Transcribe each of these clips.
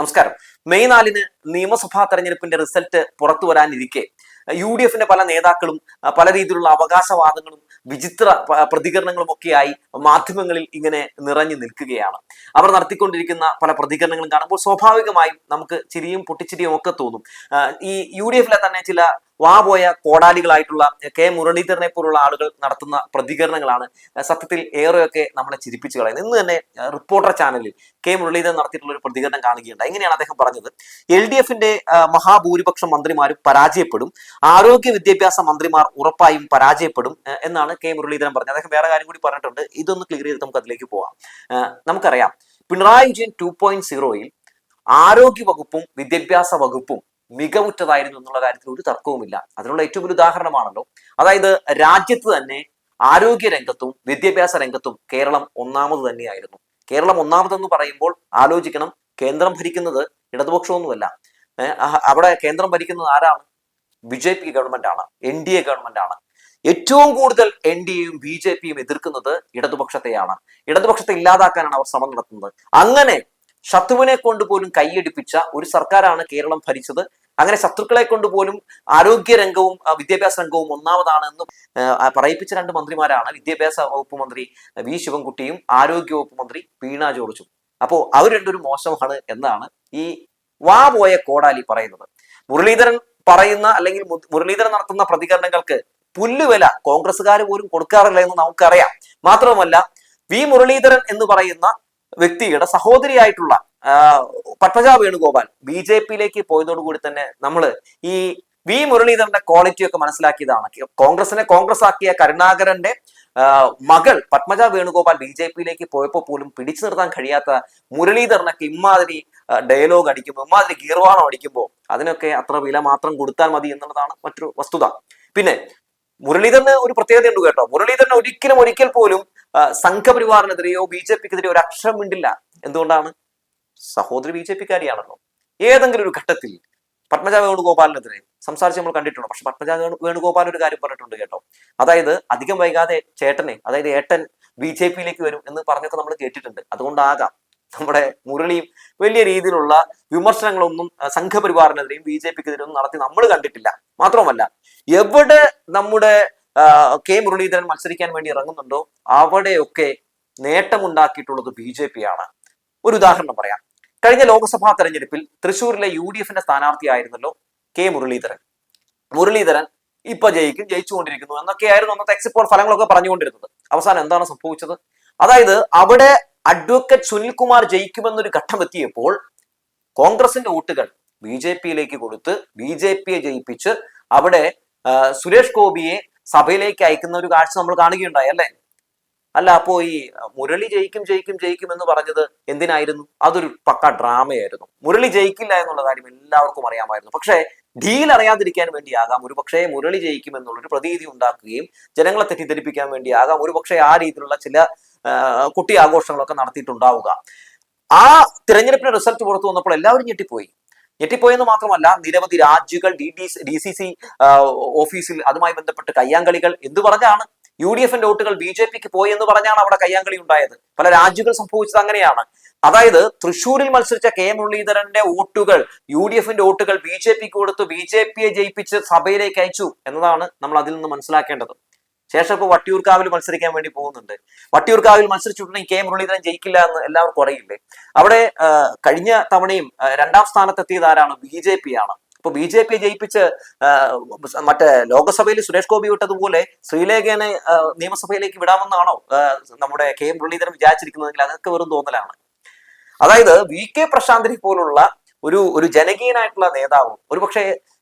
നമസ്കാരം. മെയ് 4-ന് നിയമസഭാ തെരഞ്ഞെടുപ്പിന്റെ റിസൾട്ട് പുറത്തു വരാനിരിക്കെ UDFന്റെ പല നേതാക്കളും പല രീതിയിലുള്ള അവകാശവാദങ്ങളും വിചിത്ര പ്രതികരണങ്ങളും ഒക്കെയായി മാധ്യമങ്ങളിൽ ഇങ്ങനെ നിറഞ്ഞു നിൽക്കുകയാണ്. അവർ നടത്തിക്കൊണ്ടിരിക്കുന്ന പല പ്രതികരണങ്ങളും കാണുമ്പോൾ സ്വാഭാവികമായും നമുക്ക് ചിരിയും പൊട്ടിച്ചിരിയും ഒക്കെ തോന്നും. ഈ UDFലെ തന്നെ ചില വാപോയ കോടാലികളായിട്ടുള്ള കെ മുരളീധരനെ പോലുള്ള ആളുകൾ നടത്തുന്ന പ്രതികരണങ്ങളാണ് സത്യത്തിൽ ഏറെയൊക്കെ നമ്മളെ ചിരിപ്പിച്ചു കളയുന്നത്. ഇന്ന് തന്നെ റിപ്പോർട്ടർ ചാനലിൽ കെ മുരളീധരൻ നടത്തിയിട്ടുള്ള ഒരു പ്രതികരണം കാണുകയുണ്ടായി. ഇങ്ങനെയാണ് അദ്ദേഹം പറഞ്ഞത്: LDFന്റെ മഹാഭൂരിപക്ഷം മന്ത്രിമാരും പരാജയപ്പെടും, ആരോഗ്യ വിദ്യാഭ്യാസ മന്ത്രിമാർ ഉറപ്പായും പരാജയപ്പെടും എന്നാണ് കെ മുരളീധരൻ പറഞ്ഞത്. അദ്ദേഹം വേറെ കാര്യം കൂടി പറഞ്ഞിട്ടുണ്ട്. ഇതൊന്ന് ക്ലിയർ ചെയ്ത് നമുക്ക് അതിലേക്ക് പോവാം. നമുക്കറിയാം, പിണറായി വിജയൻ 2.0-യിൽ ആരോഗ്യ വകുപ്പും വിദ്യാഭ്യാസ വകുപ്പും മികവുറ്റതായിരുന്നു എന്നുള്ള കാര്യത്തിൽ ഒരു തർക്കവുമില്ല. അതിനുള്ള ഏറ്റവും വലിയ ഉദാഹരണമാണല്ലോ. അതായത് രാജ്യത്ത് തന്നെ ആരോഗ്യ രംഗത്തും വിദ്യാഭ്യാസ രംഗത്തും കേരളം ഒന്നാമത് തന്നെയായിരുന്നു. കേരളം ഒന്നാമതെന്ന് പറയുമ്പോൾ ആലോചിക്കണം, കേന്ദ്രം ഭരിക്കുന്നത് ഇടതുപക്ഷമൊന്നുമല്ല. അവിടെ കേന്ദ്രം ഭരിക്കുന്നത് ആരാണ്? BJP ഗവൺമെന്റ് ആണ്, NDA ഗവൺമെന്റ് ആണ്. ഏറ്റവും കൂടുതൽ NDAയും BJPയും എതിർക്കുന്നത് ഇടതുപക്ഷത്തെയാണ്. ഇടതുപക്ഷത്തെ ഇല്ലാതാക്കാനാണ് അവർ ശ്രമം നടത്തുന്നത്. അങ്ങനെ ശത്രുവിനെ കൊണ്ട് പോലും കൈയടിപ്പിച്ച ഒരു സർക്കാരാണ് കേരളം ഭരിച്ചത്. അങ്ങനെ ശത്രുക്കളെ കൊണ്ട് പോലും ആരോഗ്യ രംഗവും വിദ്യാഭ്യാസ രംഗവും ഒന്നാമതാണ് എന്ന് പറയിപ്പിച്ച രണ്ട് മന്ത്രിമാരാണ് വിദ്യാഭ്യാസ വകുപ്പ് മന്ത്രി V ശിവൻകുട്ടിയും ആരോഗ്യ വകുപ്പ് മന്ത്രി വീണ ജോർജും. അപ്പോ അവർ രണ്ടൊരു മോശമാണ് എന്നാണ് ഈ പോയ കോടാലി പറയുന്നത്. മുരളീധരൻ പറയുന്ന അല്ലെങ്കിൽ മുരളീധരൻ നടത്തുന്ന പ്രതികരണങ്ങൾക്ക് പുല്ലുവില കോൺഗ്രസ്സുകാർ പോലും കൊടുക്കാറില്ല എന്ന് നമുക്കറിയാം. മാത്രവുമല്ല, V മുരളീധരൻ എന്ന് പറയുന്ന വ്യക്തിയുടെ സഹോദരിയായിട്ടുള്ള പത്മജ വേണുഗോപാൽ BJPയിലേക്ക് പോയതോടുകൂടി തന്നെ നമ്മൾ ഈ V മുരളീധരന്റെ ക്വാളിറ്റി ഒക്കെ മനസ്സിലാക്കിയതാണ്. കോൺഗ്രസിനെ കോൺഗ്രസ് ആക്കിയ കരുണാകരന്റെ മകൾ പത്മജ വേണുഗോപാൽ BJPയിലേക്ക് പോയപ്പോൾ പോലും പിടിച്ചു നിർത്താൻ കഴിയാത്ത മുരളീധരനൊക്കെ ഇമാതിരി ഡയലോഗ് അടിക്കുമ്പോൾ, ഇമാതിരി ഗീർവാണം അടിക്കുമ്പോൾ അതിനൊക്കെ അത്ര വില മാത്രം കൊടുത്താൽ മതി എന്നുള്ളതാണ് മറ്റൊരു വസ്തുത. പിന്നെ മുരളീധരന് ഒരു പ്രത്യേകതയുണ്ട് കേട്ടോ. മുരളീധരൻ ഒരിക്കൽ പോലും സംഘപരിവാറിനെതിരെയോ BJPക്കെതിരെയോ ഒരു അക്ഷരം മിണ്ടില്ല. എന്തുകൊണ്ടാണ്? സഹോദരി BJPക്കാരിയാണല്ലോ. ഏതെങ്കിലും ഒരു ഘട്ടത്തിൽ പത്മജ വേണുഗോപാലിനെതിരെ സംസാരിച്ച് നമ്മൾ കണ്ടിട്ടുണ്ട്. പക്ഷെ പത്മജ വേണുഗോപാൽ ഒരു കാര്യം പറഞ്ഞിട്ടുണ്ട് കേട്ടോ. അതായത് അധികം വൈകാതെ ചേട്ടനെ, അതായത് ഏട്ടൻ BJPയിലേക്ക് വരും എന്ന് പറഞ്ഞൊക്കെ നമ്മൾ കേട്ടിട്ടുണ്ട്. അതുകൊണ്ടാകാം നമ്മുടെ മുരളിയും വലിയ രീതിയിലുള്ള വിമർശനങ്ങളൊന്നും സംഘപരിവാറിനെതിരെയും BJPക്കെതിരെയൊന്നും നടത്തി നമ്മൾ കണ്ടിട്ടില്ല. മാത്രമല്ല, എവിടെ നമ്മുടെ കെ മുരളീധരൻ മത്സരിക്കാൻ വേണ്ടി ഇറങ്ങുന്നുണ്ടോ അവിടെയൊക്കെ നേട്ടമുണ്ടാക്കിയിട്ടുള്ളത് BJP ആണ്. ഒരു ഉദാഹരണം പറയാം. കഴിഞ്ഞ ലോക്സഭാ തെരഞ്ഞെടുപ്പിൽ തൃശ്ശൂരിലെ UDFന്റെ സ്ഥാനാർത്ഥിയായിരുന്നല്ലോ കെ മുരളീധരൻ. മുരളീധരൻ ഇപ്പൊ ജയിച്ചുകൊണ്ടിരിക്കുന്നു എന്നൊക്കെയായിരുന്നു അന്നത്തെ എക്സിറ്റ് പോൾ ഫലങ്ങളൊക്കെ പറഞ്ഞുകൊണ്ടിരുന്നത്. അവസാനം എന്താണ് സംഭവിച്ചത്? അതായത് അവിടെ അഡ്വക്കേറ്റ് സുനിൽകുമാർ ജയിക്കുമെന്നൊരു ഘട്ടം എത്തിയപ്പോൾ കോൺഗ്രസിന്റെ വോട്ടുകൾ BJPയിലേക്ക് കൊടുത്ത് BJPയെ ജയിപ്പിച്ച് അവിടെ സുരേഷ് ഗോപിയെ സഭയിലേക്ക് അയക്കുന്ന ഒരു കാഴ്ച നമ്മൾ കാണുകയുണ്ടായി, അല്ലേ? അല്ല, അപ്പോ ഈ മുരളി ജയിക്കും എന്ന് പറഞ്ഞത് എന്തിനായിരുന്നു? അതൊരു പക്ക ഡ്രാമയായിരുന്നു. മുരളി ജയിക്കില്ല എന്നുള്ള കാര്യം എല്ലാവർക്കും അറിയാമായിരുന്നു. പക്ഷേ ഡീൽ അറിയാതിരിക്കാൻ വേണ്ടിയാകാം ഒരു പക്ഷേ മുരളി ജയിക്കും എന്നുള്ളൊരു പ്രതീതി ഉണ്ടാക്കുകയും ജനങ്ങളെ തെറ്റിദ്ധരിപ്പിക്കാൻ വേണ്ടിയാകാം ഒരു പക്ഷേ ആ രീതിയിലുള്ള ചില കുട്ടി ആഘോഷങ്ങളൊക്കെ നടത്തിയിട്ടുണ്ടാവുക. ആ തിരഞ്ഞെടുപ്പിന്റെ റിസൾട്ട് പുറത്തു വന്നപ്പോൾ എല്ലാവരും ഞെട്ടിപ്പോയെന്ന് മാത്രമല്ല, നിരവധി രാജ്യങ്ങൾ DCC ഓഫീസിൽ അതുമായി ബന്ധപ്പെട്ട് കയ്യാങ്കളികൾ എന്തു പറഞ്ഞാണ് UDFന്റെ വോട്ടുകൾ BJPക്ക് പോയി എന്ന് പറഞ്ഞാണ് അവിടെ കയ്യാങ്കളി ഉണ്ടായത്. പല രാജ്യങ്ങൾ സംഭവിച്ചത് അങ്ങനെയാണ്. അതായത് തൃശ്ശൂരിൽ മത്സരിച്ച കെ മുരളീധരന്റെ വോട്ടുകൾ UDFന്റെ വോട്ടുകൾ BJPക്ക് കൊടുത്തു, BJPയെ ജയിപ്പിച്ച് സഭയിലേക്ക് അയച്ചു എന്നതാണ് നമ്മൾ അതിൽ നിന്ന് മനസ്സിലാക്കേണ്ടത്. ശേഷം ഇപ്പോൾ വട്ടിയൂർക്കാവിൽ മത്സരിക്കാൻ വേണ്ടി പോകുന്നുണ്ട്. വട്ടിയൂർക്കാവിൽ മത്സരിച്ചിട്ടുണ്ടെങ്കിൽ കെ മുരളീധരൻ ജയിക്കില്ല എന്ന് എല്ലാവർക്കും അറിയില്ലേ? അവിടെ കഴിഞ്ഞ തവണയും 2ാം സ്ഥാനത്തെത്തിയത് ആരാണ്? BJP ആണ്. അപ്പൊ BJPയെ ജയിപ്പിച്ച് മറ്റേ ലോകസഭയിൽ സുരേഷ് ഗോപി വിട്ടതുപോലെ ശ്രീലേഖനെ നിയമസഭയിലേക്ക് വിടാമെന്നാണോ നമ്മുടെ കെ മുരളീധരൻ വിചാരിച്ചിരിക്കുന്നതെങ്കിൽ അതൊക്കെ വെറും തോന്നലാണ്. അതായത് VK പ്രശാന്തിനെ പോലുള്ള ഒരു ജനകീയനായിട്ടുള്ള നേതാവും ഒരുപക്ഷെ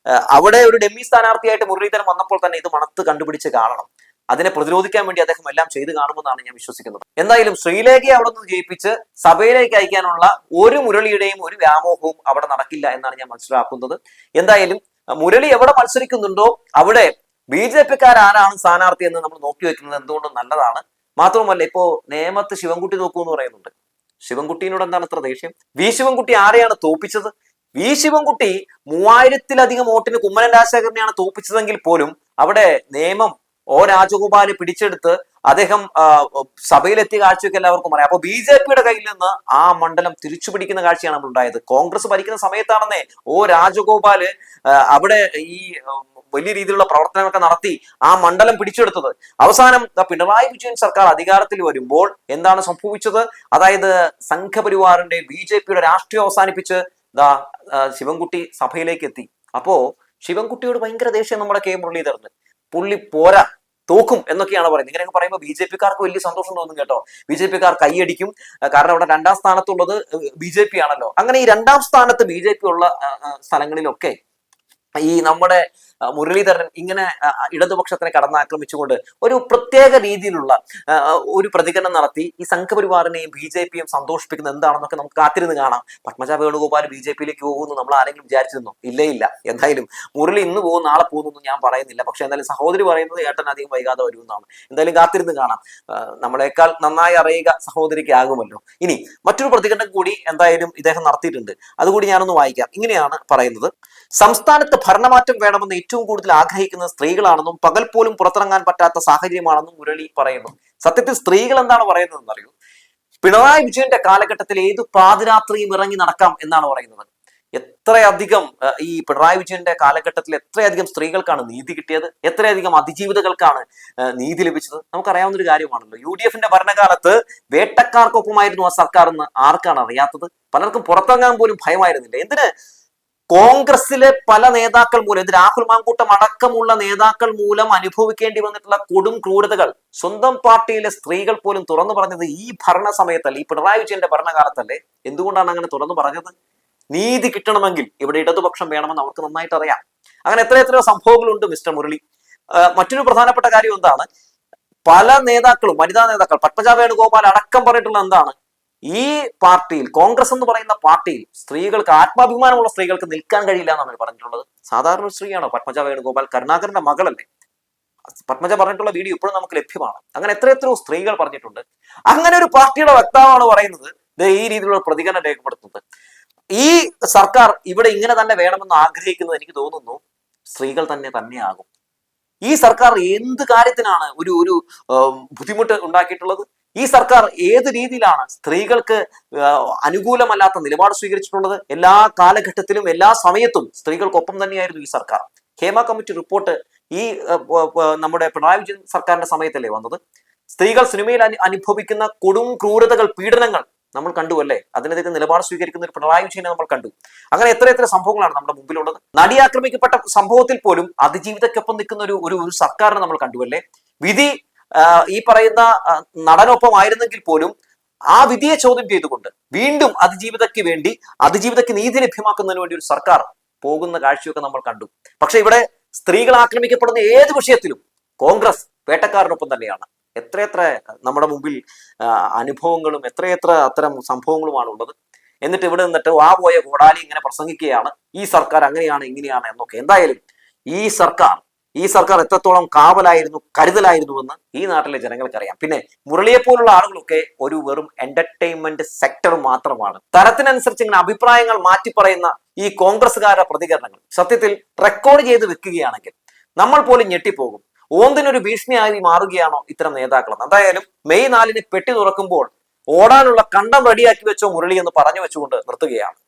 അവിടെ ഒരു ഡെമ്മി സ്ഥാനാർത്ഥിയായിട്ട് മുരളീധരൻ വന്നപ്പോൾ തന്നെ ഇത് മണത്ത് കണ്ടുപിടിച്ച് കാണണം. അതിനെ പ്രതിരോധിക്കാൻ വേണ്ടി അദ്ദേഹം എല്ലാം ചെയ്തു കാണുമെന്നാണ് ഞാൻ വിശ്വസിക്കുന്നത്. എന്തായാലും ശ്രീലേഖയെ അവിടെ നിന്ന് ജയിപ്പിച്ച് സഭയിലേക്ക് അയക്കാനുള്ള ഒരു മുരളിയുടെയും ഒരു വ്യാമോഹവും അവിടെ നടക്കില്ല എന്നാണ് ഞാൻ മനസ്സിലാക്കുന്നത്. എന്തായാലും മുരളി എവിടെ മത്സരിക്കുന്നുണ്ടോ അവിടെ BJPക്കാരാണ് സ്ഥാനാർത്ഥി എന്ന് നമ്മൾ നോക്കി വെക്കുന്നത് എന്തുകൊണ്ടും നല്ലതാണ്. മാത്രമല്ല, ഇപ്പോ നേമത്ത് ശിവൻകുട്ടി നോക്കൂ എന്ന് പറയുന്നുണ്ട്. ശിവൻകുട്ടിയോട് എന്താണ് ഇത്ര ദേഷ്യം? V ശിവൻകുട്ടി ആരെയാണ് തോപ്പിച്ചത്? V ശിവൻകുട്ടി 3000-ലധികം വോട്ടിന് കുമ്മനം രാജശേഖരനെയാണ് തോപ്പിച്ചതെങ്കിൽ പോലും അവിടെ നേമം രാജഗോപാല് പിടിച്ചെടുത്ത് അദ്ദേഹം സഭയിലെത്തിയ കാഴ്ചയൊക്കെ എല്ലാവർക്കും അറിയാം. അപ്പൊ BJP-യുടെ കയ്യിൽ നിന്ന് ആ മണ്ഡലം തിരിച്ചു പിടിക്കുന്ന കാഴ്ചയാണ് നമ്മൾ ഉണ്ടായത്. കോൺഗ്രസ് ഭരിക്കുന്ന സമയത്താണെന്നേ രാജഗോപാല് അവിടെ ഈ വലിയ രീതിയിലുള്ള പ്രവർത്തനങ്ങളൊക്കെ നടത്തി ആ മണ്ഡലം പിടിച്ചെടുത്തത്. അവസാനം പിണറായി വിജയൻ സർക്കാർ അധികാരത്തിൽ വരുമ്പോൾ എന്താണ് സംഭവിച്ചത്? അതായത് സംഘപരിവാറിന്റെ BJP-യുടെ രാഷ്ട്രീയം അവസാനിപ്പിച്ച് ശിവൻകുട്ടി സഭയിലേക്ക് എത്തി. അപ്പോ ശിവൻകുട്ടിയോട് ഭയങ്കര ദേഷ്യം നമ്മുടെ കെ മുരളീധരന്. പുള്ളി പോരാ, തോക്കും എന്നൊക്കെയാണ് പറയുന്നത്. ഇങ്ങനെയൊക്കെ പറയുമ്പോൾ BJP-ക്കാർക്ക് വലിയ സന്തോഷം തോന്നും കേട്ടോ. BJP-ക്കാർ കൈയടിക്കും. കാരണം അവിടെ 2ാം സ്ഥാനത്തുള്ളത് BJP ആണല്ലോ. അങ്ങനെ ഈ 2ാം സ്ഥാനത്ത് BJP ഉള്ള സ്ഥലങ്ങളിലൊക്കെ ഈ നമ്മുടെ മുരളീധരൻ ഇങ്ങനെ ഇടതുപക്ഷത്തിനെ കടന്നാക്രമിച്ചുകൊണ്ട് ഒരു പ്രത്യേക രീതിയിലുള്ള ഒരു പ്രതികരണം നടത്തി ഈ സംഘപരിവാറിനെയും BJP-യും സന്തോഷിപ്പിക്കുന്നത് എന്താണെന്നൊക്കെ നമുക്ക് കാത്തിരുന്ന് കാണാം. പത്മജ വേണുഗോപാൽ BJP-യിലേക്ക് പോകുന്നു നമ്മൾ ആരെങ്കിലും വിചാരിച്ചിരുന്നോ? ഇല്ല. എന്തായാലും മുരളി ഇന്ന് പോകും നാളെ പോകുന്നു ഞാൻ പറയുന്നില്ല. പക്ഷെ എന്തായാലും സഹോദരി പറയുന്നത് ഏട്ടൻ അധികം വൈകാതെ വരുമെന്നാണ്. എന്തായാലും കാത്തിരുന്ന് കാണാം. നമ്മളെക്കാൾ നന്നായി അറിയുക സഹോദരിക്ക് ആകുമല്ലോ. ഇനി മറ്റൊരു പ്രതികരണം കൂടി എന്തായാലും ഇദ്ദേഹം നടത്തിയിട്ടുണ്ട്. അതുകൂടി ഞാനൊന്ന് വായിക്കാം. ഇങ്ങനെയാണ് പറയുന്നത്: സംസ്ഥാനത്ത് ഭരണമാറ്റം വേണമെന്ന് ഏറ്റവും കൂടുതൽ ആഗ്രഹിക്കുന്നത് സ്ത്രീകളാണെന്നും പകൽ പോലും പുറത്തിറങ്ങാൻ പറ്റാത്ത സാഹചര്യമാണെന്നും മുരളി പറയുന്നു. സത്യത്തിൽ സ്ത്രീകൾ എന്താണ് പറയുന്നതെന്ന് അറിയൂ. പിണറായി വിജയന്റെ കാലഘട്ടത്തിൽ ഏത് പാതിരാത്രിയും ഇറങ്ങി നടക്കാം എന്നാണ് പറയുന്നത്. എത്രയധികം ഈ പിണറായി വിജയന്റെ കാലഘട്ടത്തിൽ എത്രയധികം സ്ത്രീകൾക്കാണ് നീതി കിട്ടിയത്, എത്രയധികം അതിജീവിതകൾക്കാണ് നീതി ലഭിച്ചത് നമുക്കറിയാവുന്ന ഒരു കാര്യമാണല്ലോ. UDF-ന്റെ ഭരണകാലത്ത് വേട്ടക്കാർക്കൊപ്പമായിരുന്നു ആ സർക്കാർ എന്ന് ആർക്കാണ് അറിയാത്തത്? പലർക്കും പുറത്തിറങ്ങാൻ പോലും ഭയമായിരുന്നില്ല. എന്തിന്? കോൺഗ്രസിലെ പല നേതാക്കൾ മൂലം, ഇത് രാഹുൽ മാങ്കൂട്ടം അടക്കമുള്ള നേതാക്കൾ മൂലം അനുഭവിക്കേണ്ടി വന്നിട്ടുള്ള കൊടും ക്രൂരതകൾ സ്വന്തം പാർട്ടിയിലെ സ്ത്രീകൾ പോലും തുറന്നു പറഞ്ഞത് ഈ ഭരണ സമയത്തല്ലേ, ഈ പിണറായി വിജയന്റെ ഭരണകാലത്തല്ലേ. എന്തുകൊണ്ടാണ് അങ്ങനെ തുറന്നു പറഞ്ഞത്? നീതി കിട്ടണമെങ്കിൽ ഇവിടെ ഇടതുപക്ഷം വേണമെന്ന് അവർക്ക് നന്നായിട്ട് അറിയാം. അങ്ങനെ എത്രയെത്രയോ സംഭവങ്ങളുണ്ട് മിസ്റ്റർ മുരളി. മറ്റൊരു പ്രധാനപ്പെട്ട കാര്യം എന്താണ്? പല നേതാക്കളും, വനിതാ നേതാക്കൾ, പത്മജ വേണുഗോപാൽ അടക്കം പറഞ്ഞിട്ടുള്ള എന്താണ്? ഈ പാർട്ടിയിൽ, കോൺഗ്രസ് എന്ന് പറയുന്ന പാർട്ടിയിൽ സ്ത്രീകൾക്ക്, ആത്മാഭിമാനമുള്ള സ്ത്രീകൾക്ക് നിൽക്കാൻ കഴിയില്ല എന്നാണ് പറഞ്ഞിട്ടുള്ളത്. സാധാരണ ഒരു സ്ത്രീയാണോ പത്മജ വേണുഗോപാൽ? കരുണാകരന്റെ മകളല്ലേ? പത്മജ പറഞ്ഞിട്ടുള്ള വീഡിയോ ഇപ്പോഴും നമുക്ക് ലഭ്യമാണ്. അങ്ങനെ എത്രയെത്രയോ സ്ത്രീകൾ പറഞ്ഞിട്ടുണ്ട്. അങ്ങനെ ഒരു പാർട്ടിയുടെ വക്താവാണ് പറയുന്നത് ഈ രീതിയിലുള്ള പ്രതികരണം രേഖപ്പെടുത്തുന്നത്. ഈ സർക്കാർ ഇവിടെ ഇങ്ങനെ തന്നെ വേണമെന്ന് ആഗ്രഹിക്കുന്നത് എനിക്ക് തോന്നുന്നു സ്ത്രീകൾ തന്നെയാകും. ഈ സർക്കാർ എന്ത് കാര്യത്തിനാണ് ഒരു ബുദ്ധിമുട്ട് ഉണ്ടാക്കിയിട്ടുള്ളത്? ഈ സർക്കാർ ഏത് രീതിയിലാണ് സ്ത്രീകൾക്ക് അനുകൂലമല്ലാത്ത നിലപാട് സ്വീകരിച്ചിട്ടുള്ളത്? എല്ലാ കാലഘട്ടത്തിലും എല്ലാ സമയത്തും സ്ത്രീകൾക്കൊപ്പം തന്നെയായിരുന്നു ഈ സർക്കാർ. ഹേമ കമ്മിറ്റി റിപ്പോർട്ട് ഈ നമ്മുടെ പിണറായി വിജയൻ സർക്കാരിന്റെ സമയത്തല്ലേ വന്നത്? സ്ത്രീകൾ സിനിമയിൽ അനുഭവിക്കുന്ന കൊടും ക്രൂരതകൾ, പീഡനങ്ങൾ നമ്മൾ കണ്ടുവല്ലേ? അതിനെതിരെ നിലപാട് സ്വീകരിക്കുന്ന ഒരു പിണറായി വിജയനെ നമ്മൾ കണ്ടു. അങ്ങനെ എത്ര സംഭവങ്ങളാണ് നമ്മുടെ മുമ്പിലുള്ളത്. നടി ആക്രമിക്കപ്പെട്ട സംഭവത്തിൽ പോലും അതിജീവിതയ്ക്കൊപ്പം നിൽക്കുന്ന ഒരു സർക്കാരിനെ നമ്മൾ കണ്ടുവല്ലേ? വിധി ഈ പറയുന്ന നടനൊപ്പം ആയിരുന്നെങ്കിൽ പോലും ആ വിധിയെ ചോദ്യം ചെയ്തുകൊണ്ട് വീണ്ടും അതിജീവിതയ്ക്ക് നീതി ലഭ്യമാക്കുന്നതിന് വേണ്ടി ഒരു സർക്കാർ പോകുന്ന കാഴ്ചയൊക്കെ നമ്മൾ കണ്ടു. പക്ഷെ ഇവിടെ സ്ത്രീകൾ ആക്രമിക്കപ്പെടുന്ന ഏത് വിഷയത്തിലും കോൺഗ്രസ് വേട്ടക്കാരനൊപ്പം തന്നെയാണ്. എത്രയെത്ര നമ്മുടെ മുമ്പിൽ അനുഭവങ്ങളും എത്രയെത്ര അത്തരം സംഭവങ്ങളുമാണ് ഉള്ളത്. എന്നിട്ട് ഇവിടെ നിന്നിട്ട് പോയ കോടാലി ഇങ്ങനെ പ്രസംഗിക്കുകയാണ് ഈ സർക്കാർ അങ്ങനെയാണ് ഇങ്ങനെയാണ് എന്നൊക്കെ. എന്തായാലും ഈ സർക്കാർ എത്രത്തോളം കാവലായിരുന്നു, കരുതലായിരുന്നുവെന്ന് ഈ നാട്ടിലെ ജനങ്ങൾക്കറിയാം. പിന്നെ മുരളിയെപ്പോലുള്ള ആളുകളൊക്കെ ഒരു വെറും എന്റർടൈൻമെന്റ് സെക്ടർ മാത്രമാണ്. തരത്തിനനുസരിച്ച് ഇങ്ങനെ അഭിപ്രായങ്ങൾ മാറ്റി പറയുന്ന ഈ കോൺഗ്രസ്സുകാരുടെ പ്രതികരണങ്ങൾ സത്യത്തിൽ റെക്കോർഡ് ചെയ്ത് വെക്കുകയാണെങ്കിൽ നമ്മൾ പോലും ഞെട്ടിപ്പോകും. ഓന്തിനൊരു ഭീഷണിയായി മാറുകയാണോ ഇത്തരം നേതാക്കളെന്ന്. എന്തായാലും മെയ് 4 പെട്ടി തുറക്കുമ്പോൾ ഓടാനുള്ള കണ്ടം റെഡിയാക്കി വെച്ചോ മുരളി എന്ന് പറഞ്ഞു വെച്ചുകൊണ്ട് നിർത്തുകയാണ്.